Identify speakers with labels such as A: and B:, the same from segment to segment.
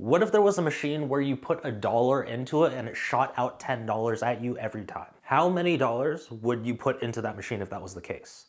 A: What if there was a machine where you put $1 into it and it shot out $10 at you every time? How many dollars would you put into that machine if that was the case?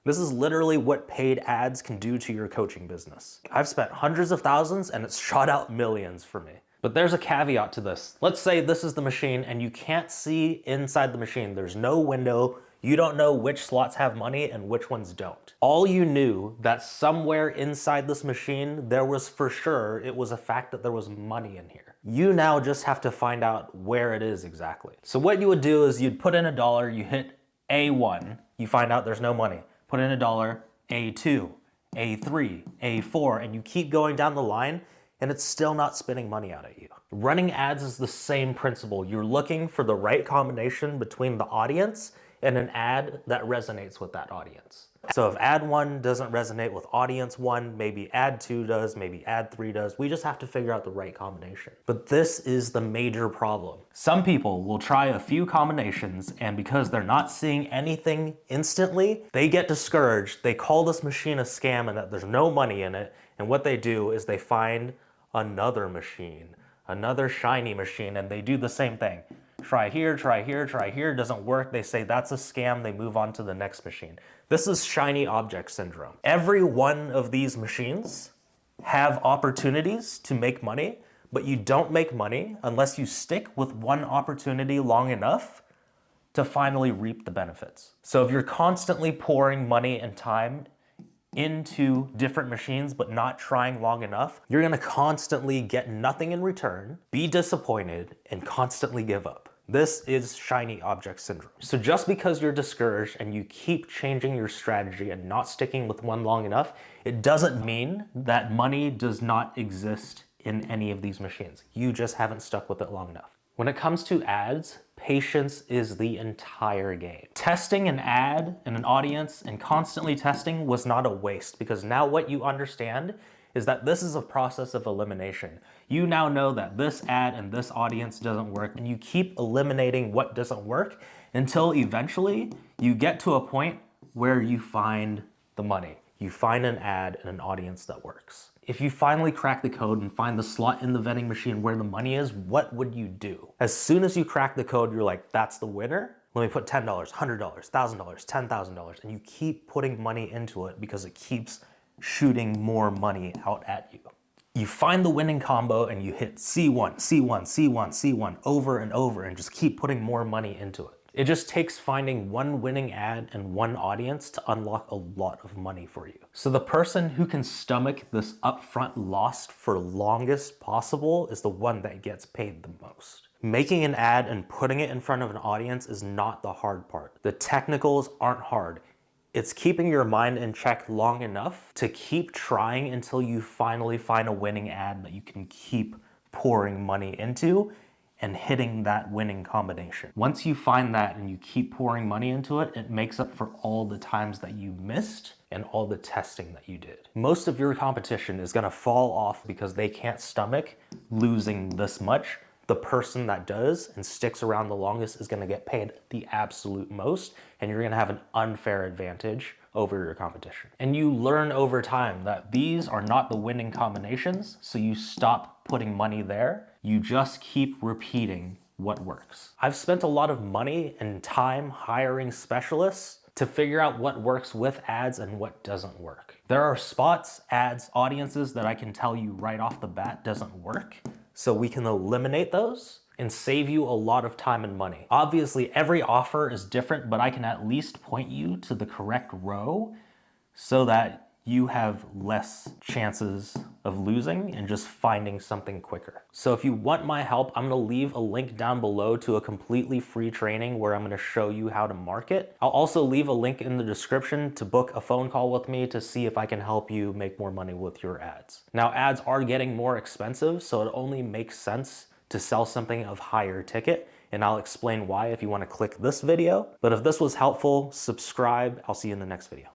A: This is literally what paid ads can do to your coaching business. I've spent hundreds of thousands and it's shot out millions for me. But there's a caveat to this. Let's say this is the machine and you can't see inside the machine. There's no window. You don't know which slots have money and which ones don't. All you knew that somewhere inside this machine, there was for sure, it was a fact that there was money in here. You now just have to find out where it is exactly. So what you would do is you'd put in $1, you hit A1, you find out there's no money. Put in $1, A2, A3, A4, and you keep going down the line and it's still not spitting money out at you. Running ads is the same principle. You're looking for the right combination between the audience and an ad that resonates with that audience. So if ad 1 doesn't resonate with audience 1, maybe ad 2 does, maybe ad 3 does. We just have to figure out the right combination. But this is the major problem. Some people will try a few combinations and because they're not seeing anything instantly, they get discouraged. They call this machine a scam and that there's no money in it. And what they do is they find another machine, another shiny machine, and they do the same thing. Try here, try here, try here, doesn't work. They say that's a scam, they move on to the next machine. This is shiny object syndrome. Every one of these machines have opportunities to make money, but you don't make money unless you stick with one opportunity long enough to finally reap the benefits. So if you're constantly pouring money and time into different machines but not trying long enough, you're gonna constantly get nothing in return, be disappointed, and constantly give up. This is shiny object syndrome. So just because you're discouraged and you keep changing your strategy and not sticking with one long enough, it doesn't mean that money does not exist in any of these machines. You just haven't stuck with it long enough. When it comes to ads, patience is the entire game. Testing an ad and an audience and constantly testing was not a waste, because now what you understand is that this is a process of elimination. You now know that this ad and this audience doesn't work, and you keep eliminating what doesn't work until eventually you get to a point where you find the money. You find an ad and an audience that works. If you finally crack the code and find the slot in the vending machine where the money is, what would you do? As soon as you crack the code, you're like, that's the winner. Let me put $10, $100, $1,000, $10,000, and you keep putting money into it because it keeps shooting more money out at you. You find the winning combo and you hit C1, C1, C1, C1 over and over and just keep putting more money into it. It just takes finding one winning ad and one audience to unlock a lot of money for you. So the person who can stomach this upfront loss for longest possible is the one that gets paid the most. Making an ad and putting it in front of an audience is not the hard part. The technicals aren't hard. It's keeping your mind in check long enough to keep trying until you finally find a winning ad that you can keep pouring money into and hitting that winning combination. Once you find that and you keep pouring money into it, it makes up for all the times that you missed and all the testing that you did. Most of your competition is gonna fall off because they can't stomach losing this much. The person that does and sticks around the longest is gonna get paid the absolute most, and you're gonna have an unfair advantage over your competition. And you learn over time that these are not the winning combinations, so you stop putting money there. You just keep repeating what works. I've spent a lot of money and time hiring specialists to figure out what works with ads and what doesn't work. There are spots, ads, audiences that I can tell you right off the bat doesn't work, so we can eliminate those and save you a lot of time and money. Obviously, every offer is different, but I can at least point you to the correct row so that you have less chances of losing and just finding something quicker. So if you want my help, I'm gonna leave a link down below to a completely free training where I'm gonna show you how to market. I'll also leave a link in the description to book a phone call with me to see if I can help you make more money with your ads. Now, ads are getting more expensive, so it only makes sense to sell something of higher ticket, and I'll explain why if you wanna click this video. But if this was helpful, subscribe. I'll see you in the next video.